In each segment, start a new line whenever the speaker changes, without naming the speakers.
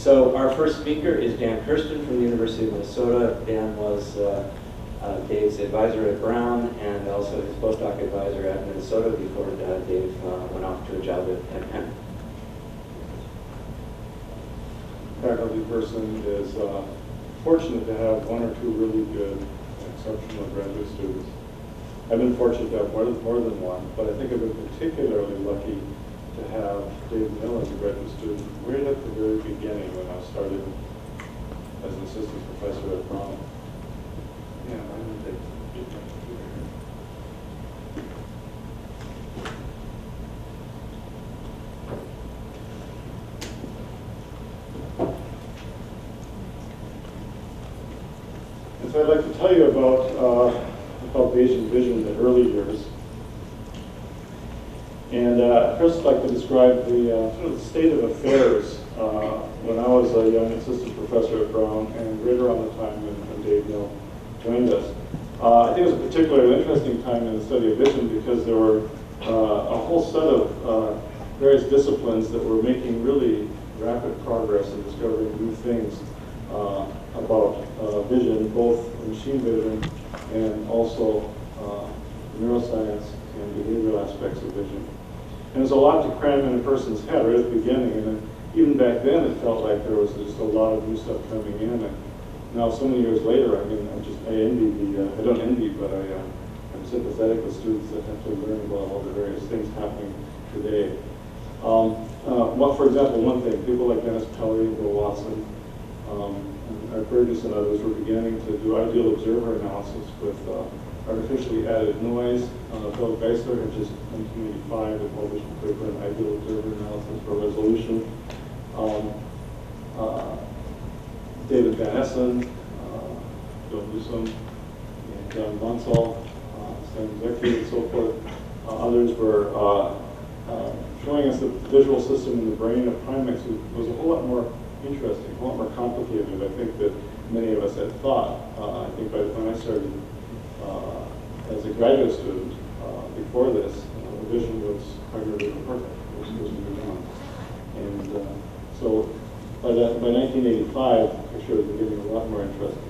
So our first speaker is Dan Kersten from the University of Minnesota. Dan was Dave's advisor at Brown and also his postdoc advisor at Minnesota before Dave went off to a job at Penn.
Faculty person is fortunate to have one or two really good, exceptional graduate students. I've been fortunate to have more than one, but I think I've been particularly lucky to have Dave Knill as a graduate student right at the very beginning when I started as an assistant professor at Brown. Yeah, I didn't take my computer here. And so I'd like to tell you about Bayesian vision in the early years. And first I'd like to describe the sort of state of affairs when I was a young assistant professor at Brown and right around the time when Dave Knill joined us. I think it was a particularly interesting time in the study of vision because there were a whole set of various disciplines that were making really rapid progress in discovering new things about vision, both machine vision and also neuroscience and behavioral aspects of vision. And there's a lot to cram in a person's head right at the beginning, and then even back then it felt like there was just a lot of new stuff coming in. And now, so many years later, I mean, I don't envy, but I'm sympathetic with students that have to learn about all the various things happening today. For example, one thing, people like Dennis Pelly, Will Watson, and Burgess and others were beginning to do ideal observer analysis with artificially added noise. Bill Geisler had just in 1985 had published a paper on ideal observer analysis for resolution. David Van Essen, Bill Newsom, and John Bonsall, Stan Zecki, and so forth. Others were showing us that the visual system in the brain of primates was a whole lot more interesting, a lot more complicated, I think, that many of us had thought. I think by the time I started as a graduate student before this, the vision was quite really perfect. It was supposed to be done. And so by 1985, the picture was getting a lot more interesting.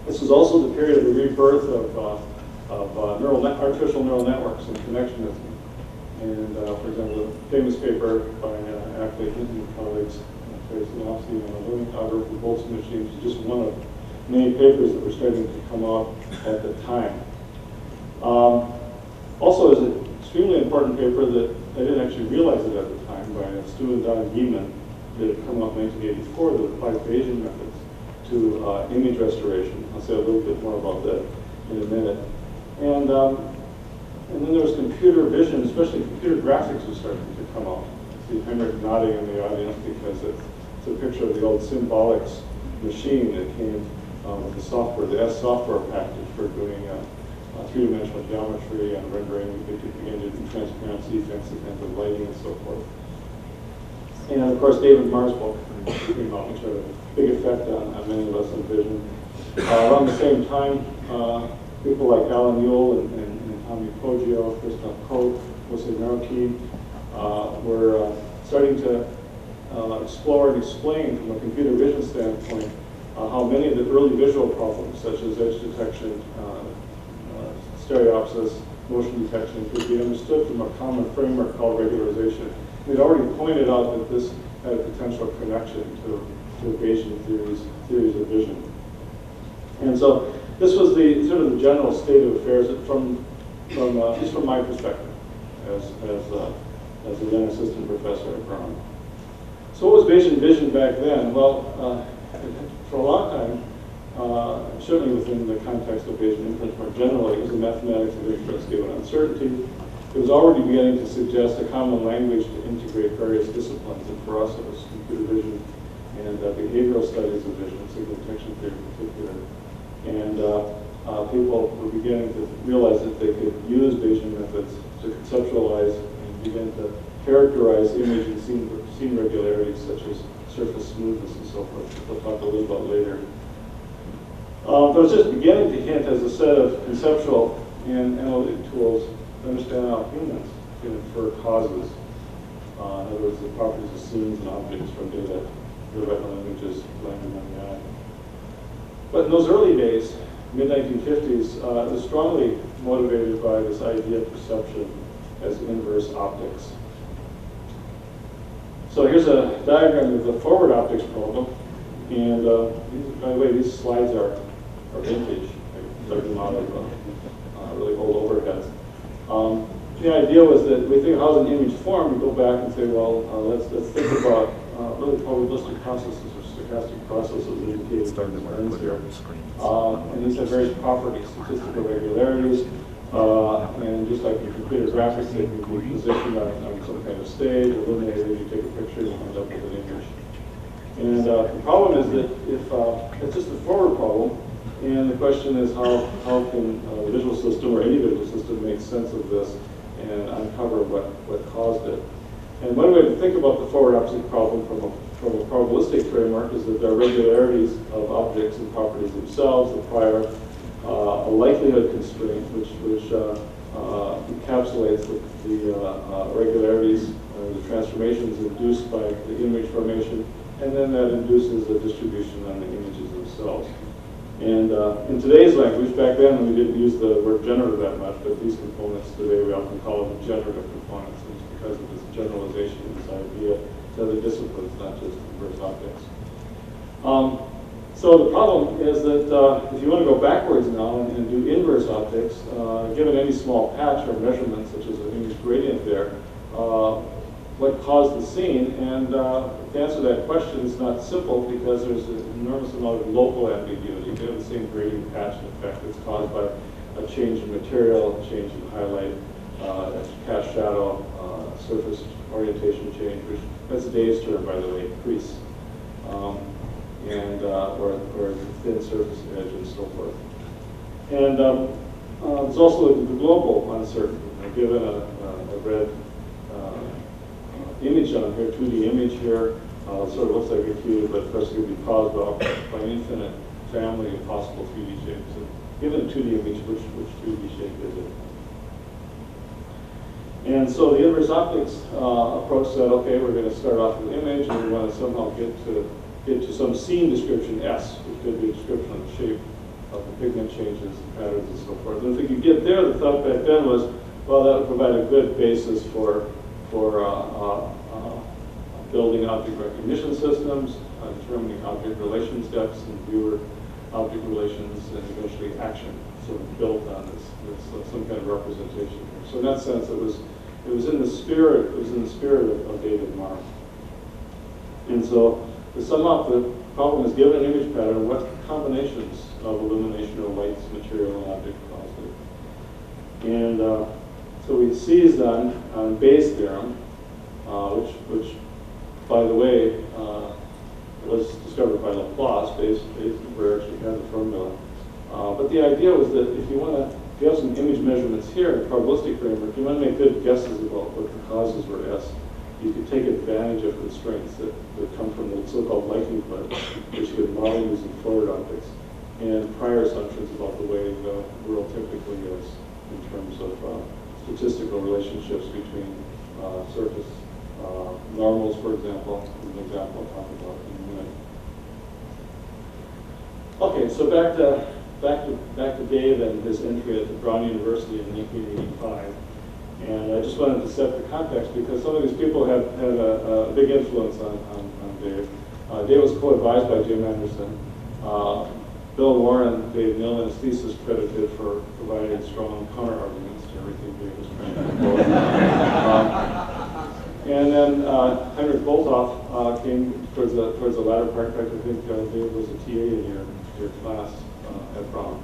This was also the period of the rebirth of artificial neural networks and connectionism. And for example, a famous paper by Ackley Hinton and colleagues, Terry Sinofsky, on a learning algorithm for Boltzmann machines, is just one of many papers that were starting to come out at the time. Also, is an extremely important paper that I didn't actually realize it at the time by Stu and Don Gieman that had come out in 1984 that applied Bayesian methods to image restoration. I'll say a little bit more about that in a minute. And then there was computer vision, especially computer graphics was starting to come out. I see Henrik nodding in the audience because it's a picture of the old Symbolics machine that came with the software, the S software package for doing three-dimensional geometry and rendering. They could begin to do transparency, fancy kinds of lighting, and so forth. And of course, David Marr's book came out, which had a big effect on many of us in vision. Around the same time, people like Alan Ewell and Tommy Poggio, Christoph Koch, Jose Naroki were starting to explore and explain from a computer vision standpoint how many of the early visual problems, such as edge detection, stereopsis, motion detection, could be understood from a common framework called regularization. We'd already pointed out that this had a potential connection to Bayesian theories of vision. And so this was the sort of the general state of affairs from just from my perspective as a young assistant professor at Brown. So what was Bayesian vision back then? Well, for a long time, certainly within the context of Bayesian inference more generally, it was the mathematics of interest given uncertainty. It was already beginning to suggest a common language to integrate various disciplines, and for us it was computer vision and behavioral studies of vision, signal detection theory in particular. And people were beginning to realize that they could use Bayesian methods to conceptualize and begin to characterize image and scene regularities such as surface smoothness and so forth, which we'll talk a little about later. But it's just beginning to hint as a set of conceptual and analytic tools to understand how humans can infer causes. In other words, the properties of scenes and objects from data the retinal images landing on the eye. But in those early days, mid-1950s, it was strongly motivated by this idea of perception as inverse optics. So here's a diagram of the forward optics problem. And by the way, these slides are vintage. I dug them out of really old overheads. The idea was that we think, how's an image formed? We go back and say, well, let's think about really probabilistic processes or stochastic processes that indicate trends here. And these have various properties, statistical regularities, and just like in computer graphics, they can be positioned on some kind of stage, illuminated, you take a picture, and end up with an image. And the problem is that if it's just a forward problem, and the question is how can the visual system or any visual system make sense of this and uncover what caused it. And one way to think about the forward optic problem from a probabilistic framework is that there are regularities of objects and properties themselves that require a likelihood constraint which encapsulates the regularities, the transformations induced by the image formation, and then that induces a distribution on the images themselves. And in today's language, back then we didn't use the word generative that much, but these components today we often call them generative components, and it's because of this generalization of this idea to other disciplines, not just inverse optics. So the problem is that if you want to go backwards now and do inverse optics, given any small patch or measurement, such as an image gradient there, what caused the scene? And to answer that question is not simple because there's an enormous amount of local ambiguity. You have the same gradient patch effect that's caused by a change in material, a change in highlight, cast shadow, surface orientation change, which that's Dave's term, by the way, crease, and or thin surface edge and so forth. And there's also the global uncertainty. Given a red image on here, 2D image here, sort of looks like a cube, but of course it could be caused by an infinite family of possible 3D shapes. And given a 2D image, which 3D shape is it? And so the inverse optics approach said, okay, we're going to start off with an image, and we want to somehow get to some scene description S, which could be a description of the shape of the pigment changes, and patterns, and so forth. And if we could get there, the thought back then was, well, that would provide a good basis for building object recognition systems, determining object relation steps, and viewer object relations, and eventually action, sort of built on this some kind of representation here. So in that sense, it was in the spirit of David Marr. And so to sum up, the problem is, given an image pattern, what combinations of illumination or lights, material, and object caused it? And so we seized on Bayes' theorem, which, by the way, was discovered by Laplace. Bayes actually had the formula. But the idea was that if you have some image measurements here in a probabilistic framework, you want to make good guesses about what the causes were S. You could take advantage of constraints that come from the so-called likelihood, which you could model using forward optics, and prior assumptions about the way the world typically is in terms of statistical relationships between surface normals, for example, is an example I'll talk about in a minute. Okay, so back to Dave and his entry at Brown University in 1985. And I just wanted to set the context because some of these people had a big influence on Dave. Dave was co-advised by Jim Anderson. Bill Warren, Dave Knill, and his thesis credited for providing strong counter-arguments to everything Dave was trying to propose. And then Heinrich Bolthoff came towards the latter part. In fact, I think Dave was a TA in your class at Brown.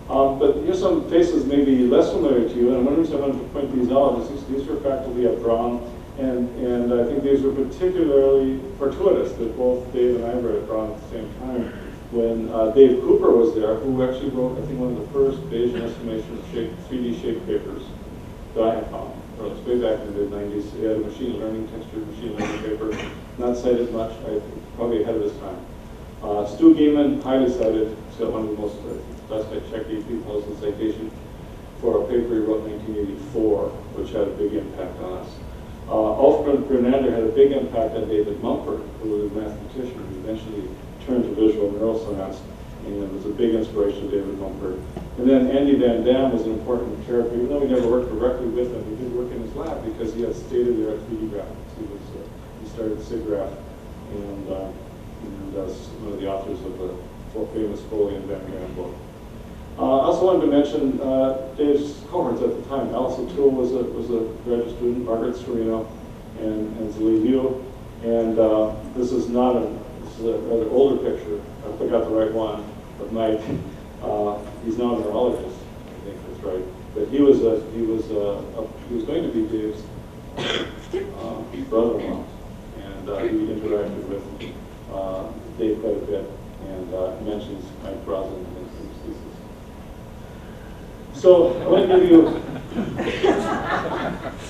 But here's some faces maybe less familiar to you, and one reason I wanted to point these out is these were faculty at Brown, and I think these were particularly fortuitous that both Dave and I were at Brown at the same time when Dave Cooper was there, who actually wrote, I think, one of the first Bayesian estimation of 3D shape papers that I have found. It was way back in the mid-90s. He had a machine learning, textured machine learning paper, not cited much, probably ahead of his time. Stu Gehman, highly cited. He's got one of the most, last I checked, 18,000 citation for a paper he wrote in 1984, which had a big impact on us. Ulf Grunander had a big impact on David Mumford, who was a mathematician who eventually turned to visual neuroscience, and was a big inspiration to David Mumford. And then Andy Van Dam was an important character, even though we never worked directly with him. We did work in his lab because he had state-of-the-art 3D graphics. He started SIGGRAPH, and was one of the authors of the famous Foley and Van Dam book. I also wanted to mention Dave's cohorts at the time. Alice O'Toole was a graduate student, Margaret Serino, and Zali Liu. And this is a rather older picture. I forgot the right one, but Mike. He's now a neurologist, I think that's right. But he was going to be Dave's brother-in-law, and he interacted with Dave quite a bit, and mentions Mike Brosnan in his thesis. So I want to give you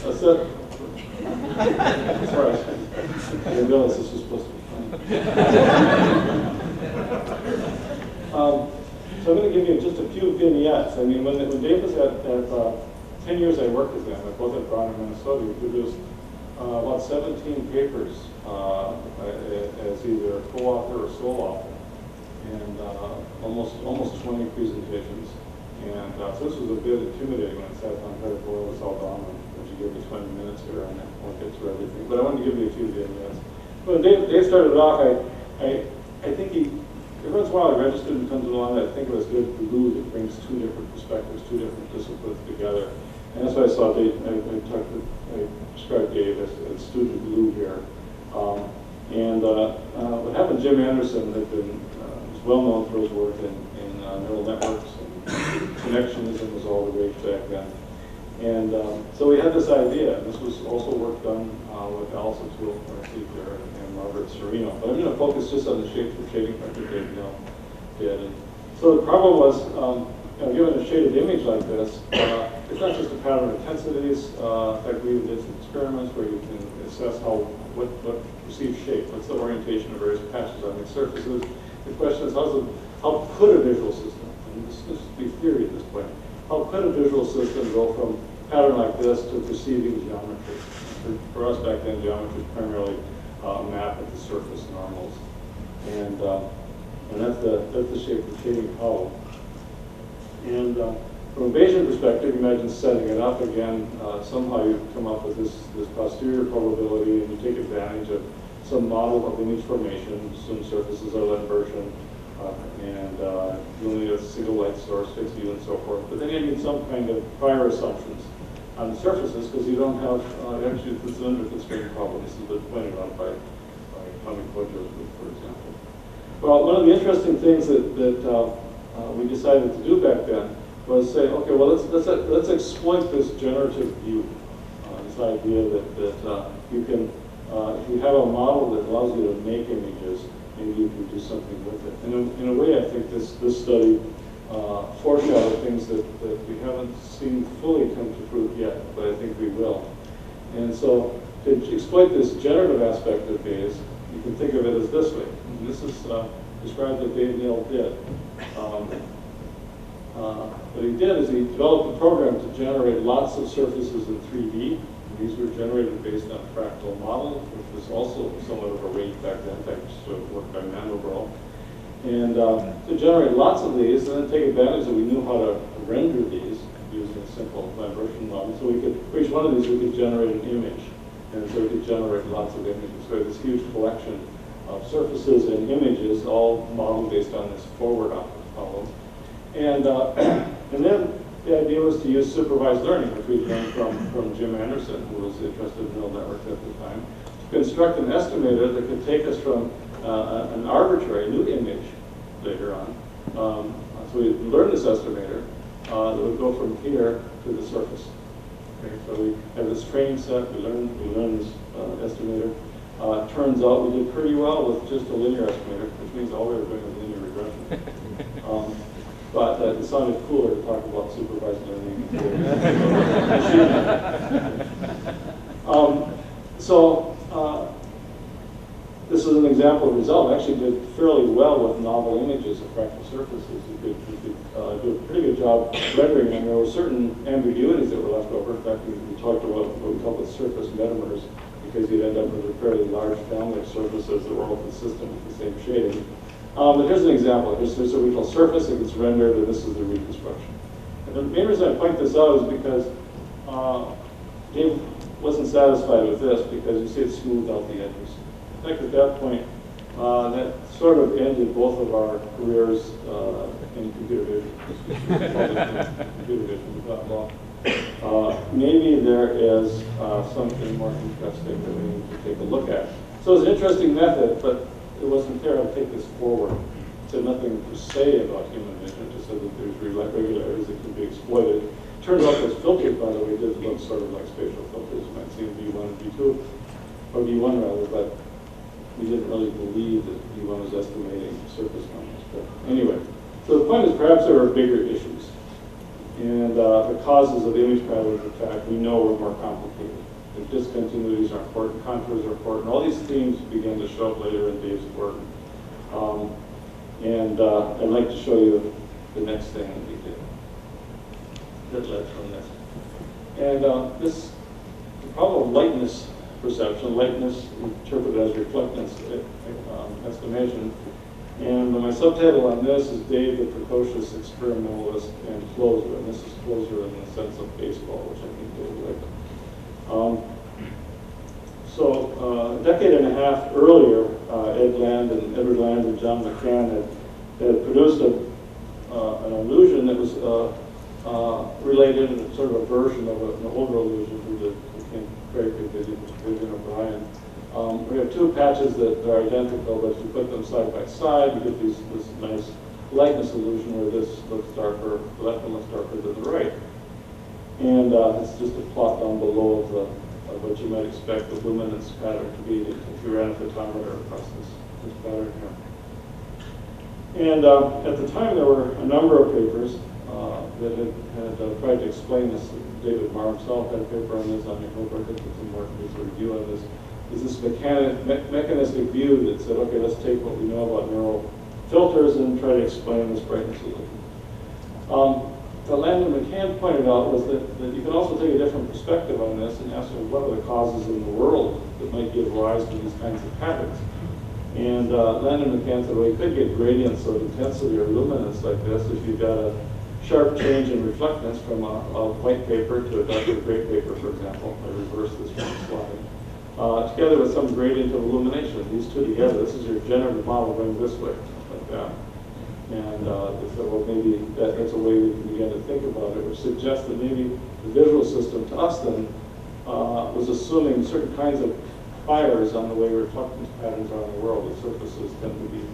a set. Sorry, I didn't realize this was supposed to be funny. So I'm going to give you just a few vignettes. I mean, when Dave was at 10 years I worked with him, both at Brown and Minnesota, he produced about 17 papers as either a co-author or sole author, and almost 20 presentations. And so this was a bit intimidating when I sat down and tried to boil this all down, and you give me 20 minutes here, and I won't get through everything. But I wanted to give you a few vignettes. When Dave started off, I think every once in a while, a graduate student comes along that I think of as good glue that brings two different perspectives, two different disciplines together. And that's why I saw Dave, I described Dave as student glue here. What happened, Jim Anderson was well known for his work in neural networks, and connectionism was all the rage back then. And so we had this idea, and this was also work done with Alice O'Toole, and Margaret Serino. But I'm going to focus just on the shape for shading factor Dave Knill did. And so the problem was, given a shaded image like this, it's not just a pattern of intensities. In fact, we did some experiments where you can assess what perceived shape, what's the orientation of various patches on these surfaces. The question is, how could a visual system, and this is the theory at this point, how could a visual system go from a pattern like this to perceiving geometry? For us back then, geometry was primarily map at the surface normals, and that's the shape of the shading column. And from a Bayesian perspective, imagine setting it up again. Somehow you come up with this posterior probability, and you take advantage of some model of image formation. Some surfaces are inversion, and you only have a single light source, fixed view, and so forth. But then you need some kind of prior assumptions on the surfaces, because you don't have, actually, this is an under-constrained problem. This has been pointed out by Tommy Kojo's group, for example. Well, one of the interesting things that we decided to do back then was say, okay, well, let's exploit this generative view, this idea that you can, if you have a model that allows you to make images, maybe you can do something with it. And in a way, I think this study foreshadowed things that we haven't seen fully come to fruit yet, but I think we will. And so to exploit this generative aspect of Bayes, you can think of it as this way. And this is described what Dave Knill did. What he did is he developed a program to generate lots of surfaces in 3D. These were generated based on fractal modeling, which was also somewhat of a rage back then, in fact, worked by Mandelbrot. And to generate lots of these, and then take advantage that we knew how to render these using a simple vibration model. So we could, for each one of these, we could generate an image. And so we could generate lots of images. So we had this huge collection of surfaces and images, all modeled based on this forward optic column. And then the idea was to use supervised learning, which we learned from Jim Anderson, who was interested in neural networks at the time, to construct an estimator that could take us from an arbitrary new image later on. So we learned this estimator that would go from here to the surface. Okay, so we have this training set, we learned this estimator. Turns out we did pretty well with just a linear estimator, which means all we were doing was linear regression. But it sounded cooler to talk about supervised learning. This is is an example of result. It actually did fairly well with novel images of fractal surfaces. It did do a pretty good job rendering, and there were certain ambiguities that were left over. In fact, we talked about what we call the surface metamers, because you'd end up with a fairly large family of surfaces that were all consistent with the same shading. But here's an example. Here's what we call surface. It gets rendered, and this is the reconstruction. And the main reason I point this out is because Dave wasn't satisfied with this, because you see it smoothed out the edges. In fact, at that point, that sort of ended both of our careers in computer vision. Computer vision, we thought, well, maybe there is something more interesting that we need to take a look at. So it's an interesting method, but it wasn't fair to take this forward. It said nothing per se about human vision. It just said that there's regularities that can be exploited. Turns out those filters, by the way, did look sort of like spatial filters. You might see in V1 and V2, or V1 rather, but we didn't really believe that V1 was estimating surface numbers. But anyway, so the point is perhaps there are bigger issues. And the causes of image patterns, in fact, we know are more complicated. The discontinuities are important, contours are important. All these themes begin to show up later in Dave's work. I'd like to show you the next thing that we did that led from this. And this, the problem of lightness perception, lightness interpreted as reflectance estimation. And my subtitle on this is Dave the Precocious Experimentalist and Closer. And this is closer in the sense of baseball, which I think Dave liked. A decade and a half earlier, Edward Land and John McCann had produced an illusion that was related in sort of a version of an older illusion who became very good vision O'Brien. We have two patches that are identical, but if you put them side by side, you get this nice lightness illusion where this looks darker, the left one looks darker than the right. And it's just a plot down below of what you might expect the luminance pattern to be if you ran a photometer across this pattern here. And at the time, there were a number of papers that had tried to explain this. David Marr himself had a paper on this. I hope I did some more review on this. Is this mechanistic view that said, okay, let's take what we know about neural filters and try to explain this brightness illusion. What Land and McCann pointed out was that you can also take a different perspective on this and ask, what are the causes in the world that might give rise to these kinds of patterns? And Land and McCann said, well, you could get gradients of intensity or luminance like this if you've got a sharp change in reflectance from a white paper to a darker gray paper, for example. I reverse this from the slide. Together with some gradient of illumination. These two together, this is your generative model going this way, like that. And they said, well, maybe that's a way we can begin to think about it, which suggests that maybe the visual system to us then was assuming certain kinds of fires on the way reflectance patterns are in the world. The surfaces tend to be,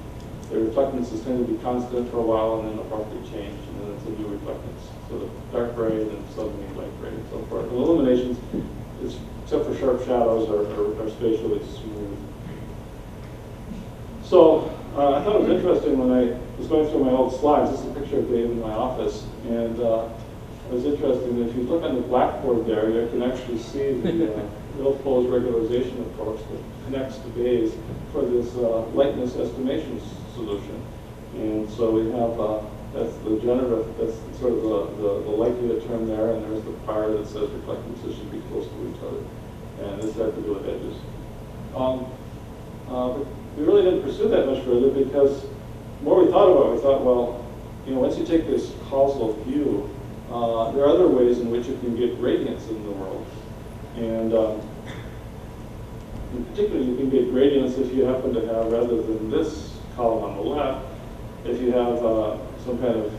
their reflectances tend to be constant for a while and then abruptly change, and then it's a new reflectance. So the dark gray and then suddenly light gray and so forth. The illuminations, except for sharp shadows, are spatially smooth. So I thought it was interesting when I was going through my old slides. This is a picture of Dave in my office, and it was interesting that if you look on the blackboard there, you can actually see the ill-posed regularization approach that connects to Bayes for this lightness estimation solution. And so we have, that's the generative, that's sort of the likelihood term there, and there's the prior that says reflectances should be close to each other. And this had to do with edges. But we really didn't pursue that much further because the more we thought about it, we thought, well, once you take this causal view, there are other ways in which you can get gradients in the world. And in particular, you can get gradients if you happen to have, rather than this column on the left, if you have some kind of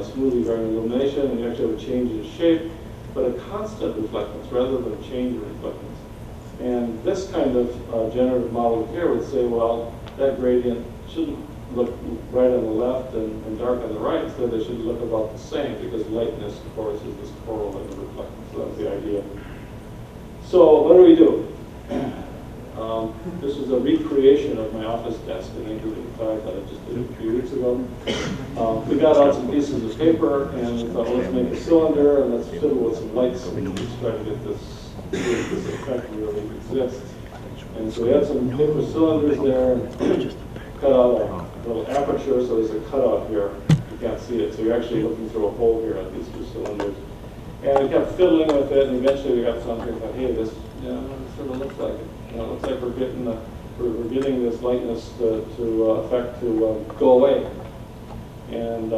smoothly varying illumination and you actually have a change in shape, but a constant reflectance rather than a change in reflectance. And this kind of generative model here would say, well, that gradient shouldn't look right on the left and dark on the right. Instead, they should look about the same because lightness, of course, is this correlate of reflectance. So that's the idea. So what do? This is a recreation of my office desk in 1985 that I just did a few weeks ago. We got out some pieces of paper and we thought, well, let's make a cylinder and let's fill it with some lights and let's try to get this effect really exists. And so we had some paper cylinders there, and cut out a little aperture, so there's a cutout here. You can't see it, so you're actually looking through a hole here at these two cylinders. And we kept fiddling with it, and eventually we got something like, hey, this, you know, it sort of looks like it. You know, it looks like we're getting this lightness effect to go away. And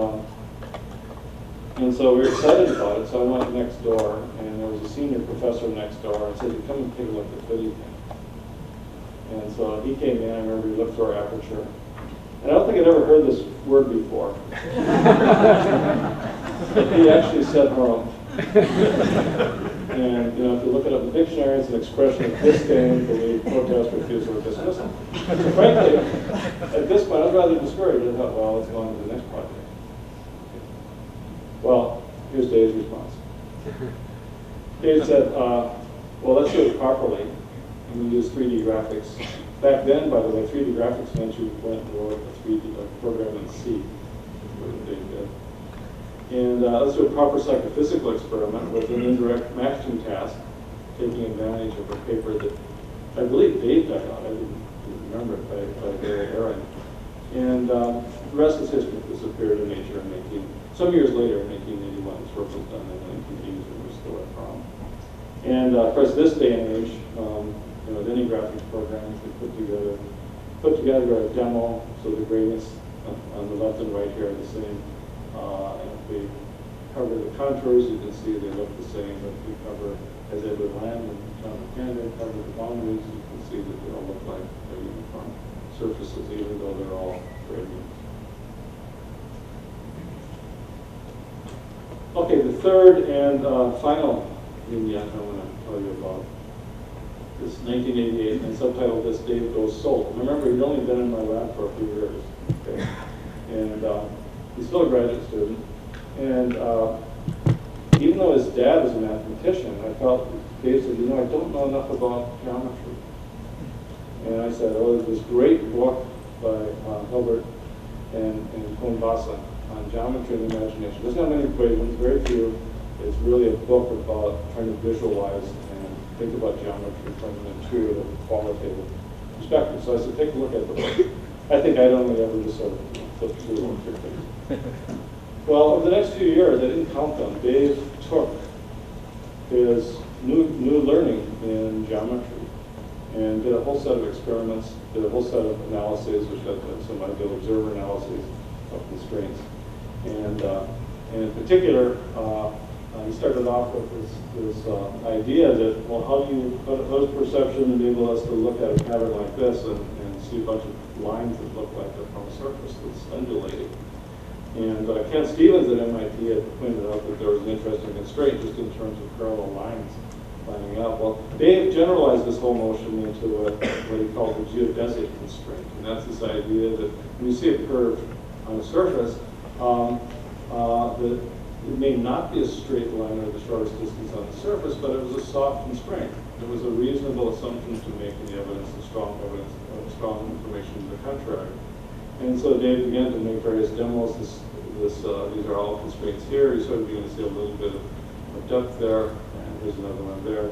so we were excited about it, so I went next door, and there was a senior professor next door, and said, come and take a look at the video thing. And so he came in, I remember he looked through our aperture. And I don't think I'd ever heard this word before. But he actually said harumph. And you know, if you look it up in the dictionary, it's an expression of disdain, belief, protest, refusal, or dismissal. So frankly, at this point, I was rather discouraged. I thought, well, let's go on to the next project. Well, here's Dave's response. Dave said, well, let's do it properly. And we use 3D graphics. Back then, by the way, 3D graphics meant you went and wrote a 3D program in C. What Dave did. And let's do a proper psychophysical experiment with an indirect matching task, taking advantage of a paper that I believe Dave dug out. I didn't remember it by Gary Aaron. And the rest is history. This appeared in Nature in some years later, in 1881. This work was done in the 1980s when we were still at prom. And of course, this day and age, you know, with any graphics programs, we put together a demo, so the gradients on the left and right here are the same. And if we cover the contours, you can see they look the same. If we cover, as Edward Land and John McCandon cover the boundaries, you can see that they all look like they're uniform surfaces, even though they're all gradients. Okay, the third and final vignette I want to tell you about is 1988, and subtitled this, Dave Goes Soul. Remember, he'd only been in my lab for a few years. Okay? And he's still a graduate student. And even though his dad was a mathematician, I felt, Dave said, you know, I don't know enough about geometry. And I said, oh, there's this great book by Hilbert and Kohn-Vossen on geometry and imagination. There's not many equations, very few. It's really a book about trying to visualize and think about geometry from an intuitive, qualitative perspective. So I said, take a look at the book. I think I'd only ever just sort of flip through one or two things. Well, over the next few years, I didn't count them. Dave took his new learning in geometry and did a whole set of experiments, did a whole set of analyses, which had some ideal observer analyses of constraints. And in particular, he started off with this idea that, well, how does perception enable us to look at a pattern like this and see a bunch of lines that look like they're from a surface that's undulating? And Ken Stevens at MIT had pointed out that there was an interesting constraint just in terms of parallel lines lining up. Well, Dave generalized this whole notion into what he called the geodesic constraint. And that's this idea that when you see a curve on a surface, that it may not be a straight line or the shortest distance on the surface, but it was a soft constraint. It was a reasonable assumption to make in the evidence, and strong information to the contrary. And so Dave began to make various demos. These are all constraints here. You sort of begin to see a little bit of depth there, and here's another one there.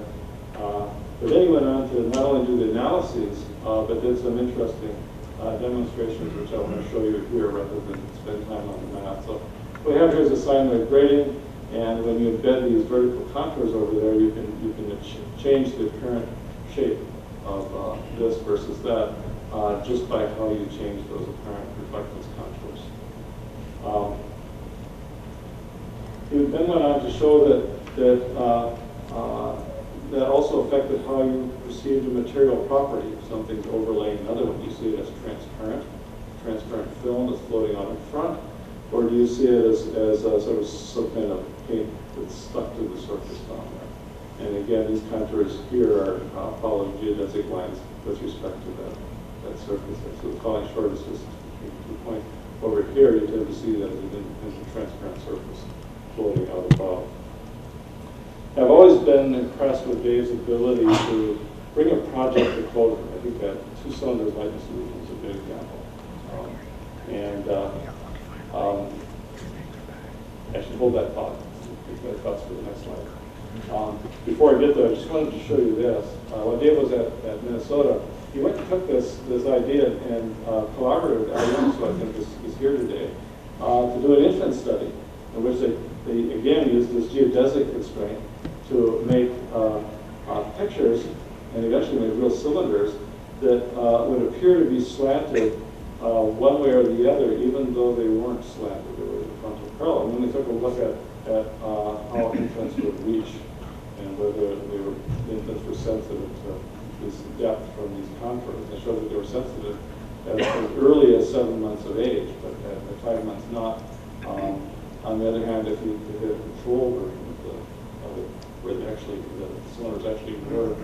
But then he went on to not only do the analyses, but did some interesting demonstrations, which I want to show you here rather than spend time on the math. So what we have here is a sine wave gradient, and when you embed these vertical contours over there, you can change the apparent shape of this versus that just by how you change those apparent reflectance contours. He then went on to show that also affected how you perceive the material property. If something's overlaying another one, you see it as transparent film that's floating on in front, or do you see it as sort of some kind of paint that's stuck to the surface down there? And again, these contours here are following geodesic lines with respect to that surface. So it's calling shortest distance between 2 points. Over here, you tend to see that as a transparent surface floating out above. I've always been impressed with Dave's ability to bring a project to closure. I think that two cylinders lightning solution is a good example. I should hold that thought. Take that thoughts for the next slide. Before I get there, I just wanted to show you this. When Dave was at Minnesota, he went and took this idea and collaborated with Alice, who I think is here today, to do an infant study in which they again used this geodesic constraint to make pictures, and eventually made real cylinders that would appear to be slanted one way or the other, even though they weren't slanted, they were frontal parallel. And then they took a look at how infants would reach and whether the infants were sensitive to this depth from these contours. They showed that they were sensitive as early as 7 months of age, but at 5 months not. On the other hand, if you hit a control version of it, where the cylinders actually were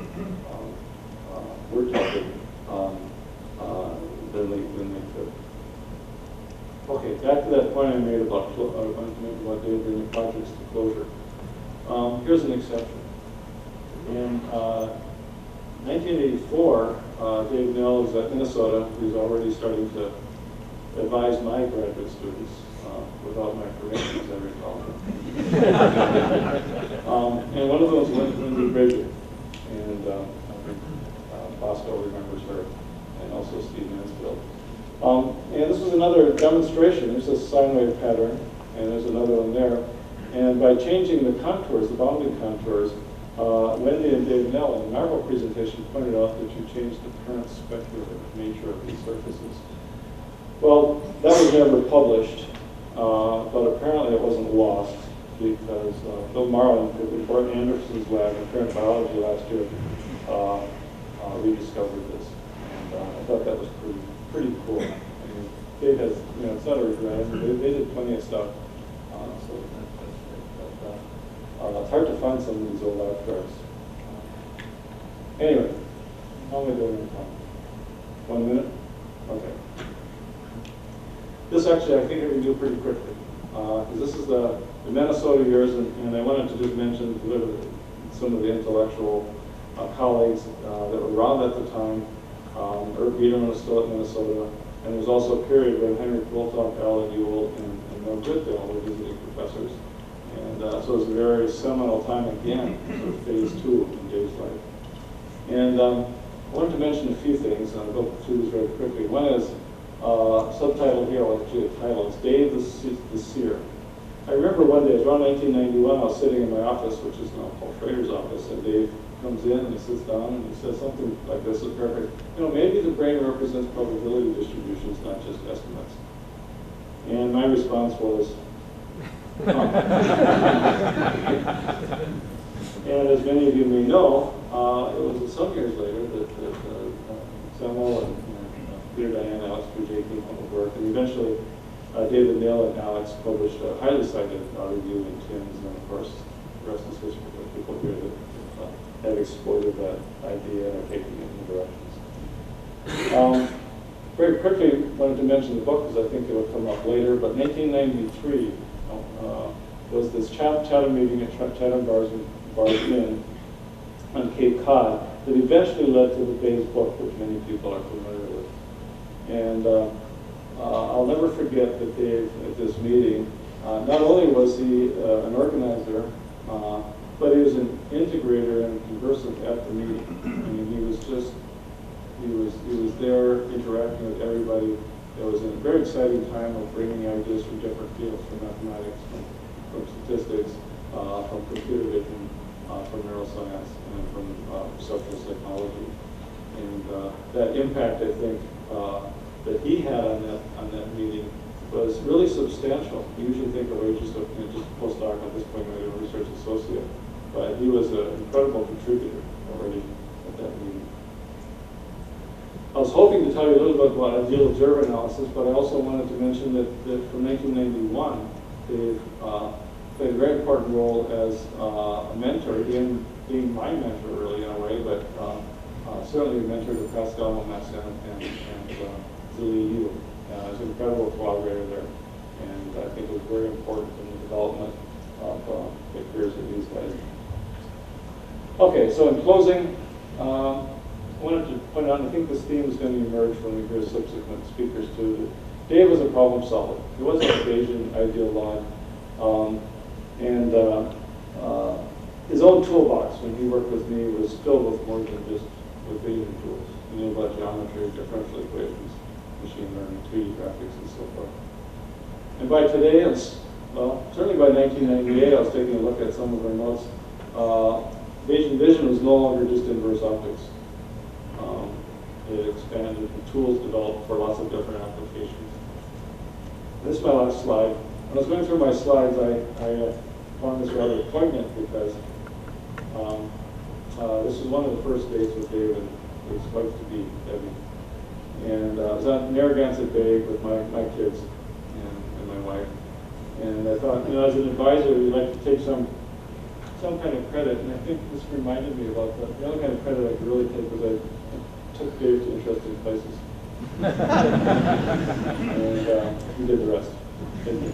tilted, then they could. Okay, back to that point I made about Dave bringing projects to closure. Here's an exception. In 1984, Dave Knill is at Minnesota. He's already starting to advise my graduate students without my permission, as I recall. And one of those was Lindsay Bridget, and I think Bosco remembers her, and also Steve Mansfield. And this was another demonstration. There's a sine wave pattern, and there's another one there. And by changing the contours, the bounding contours, Wendy and Dave Knill in the Marble presentation pointed out that you changed the current speculative nature of these surfaces. Well, that was never published, but apparently it wasn't lost because Bill Marlin at Bart Anderson's lab in current biology last year rediscovered this. And I thought that was pretty cool. I mean, Dave has, it's not a regret. They did plenty of stuff. It's hard to find some of these old abstracts. Anyway, how am I doing in time? 1 minute? Okay. This actually, I think I can do pretty quickly. Because this is the Minnesota years, and I wanted to just mention some of the intellectual colleagues that were around at the time. Herb Biederman was still at Minnesota, and there was also a period when Henry Boltock, Alan Ewell, and Mel Goodale were visiting professors. And so it was a very seminal time again, sort of phase 2 in Dave's life. And I wanted to mention a few things, and I'll go through these very quickly. One is subtitle here, actually the title, it's Dave the Seer. I remember one day, it was around 1991, I was sitting in my office, which is now Paul Schrader's office, and Dave comes in and he sits down and he says something like this, is perfect. Maybe the brain represents probability distributions, not just estimates. And my response was, and as many of you may know, it was some years later that Samuel and Peter Diane, Alex Puget came up with work, and eventually David Knill and Alex published a highly cited review in TIMS, and of course, the rest is history. There are people here that have exploited that idea and are taking it in directions. Very quickly, wanted to mention the book because I think it would come up later, but 1993 was this Chatham meeting at Chatham Bars Inn on Cape Cod that eventually led to the Bayes book, which many people are familiar with. And I'll never forget that Dave, at this meeting, not only was he an organizer, but he was an integrator and conversant at the meeting. I mean, he was there interacting with everybody. It was a very exciting time of bringing ideas from different fields, from mathematics, from statistics, from computer vision, from neuroscience, and from perceptual psychology. And that impact, I think, that he had on that meeting was really substantial. You usually think of it just a postdoc at this point, maybe a research associate, but he was an incredible contributor already at that meeting. I was hoping to tell you a little bit about ideal observer analysis, but I also wanted to mention that from 1991, Dave played a very important role as a mentor, being my mentor really in a way, but certainly a mentor to Pascal Momessin and Zili Yu. He was an incredible collaborator there, and I think it was very important in the development of the careers of these guys. Okay, so in closing, I wanted to point out, and I think this theme is going to emerge when we hear subsequent speakers too, that Dave was a problem solver. He wasn't a Bayesian ideologue. And his own toolbox when he worked with me was filled with more than just with Bayesian tools. we knew about geometry, differential equations, machine learning, 3D graphics, and so forth. And by today, certainly by 1998, I was taking a look at some of our notes. Bayesian vision was no longer just inverse optics. It expanded, the tools developed for lots of different applications. This is my last slide. When I was going through my slides, I found this rather poignant because this was one of the first dates with Dave and his wife to be, Debbie. And I was at Narragansett Bay with my kids and my wife. And I thought, as an advisor, we'd like to take some kind of credit. And I think this reminded me about the other kind of credit I could really take was I took Dave to interesting places. And he did the rest. Thank you.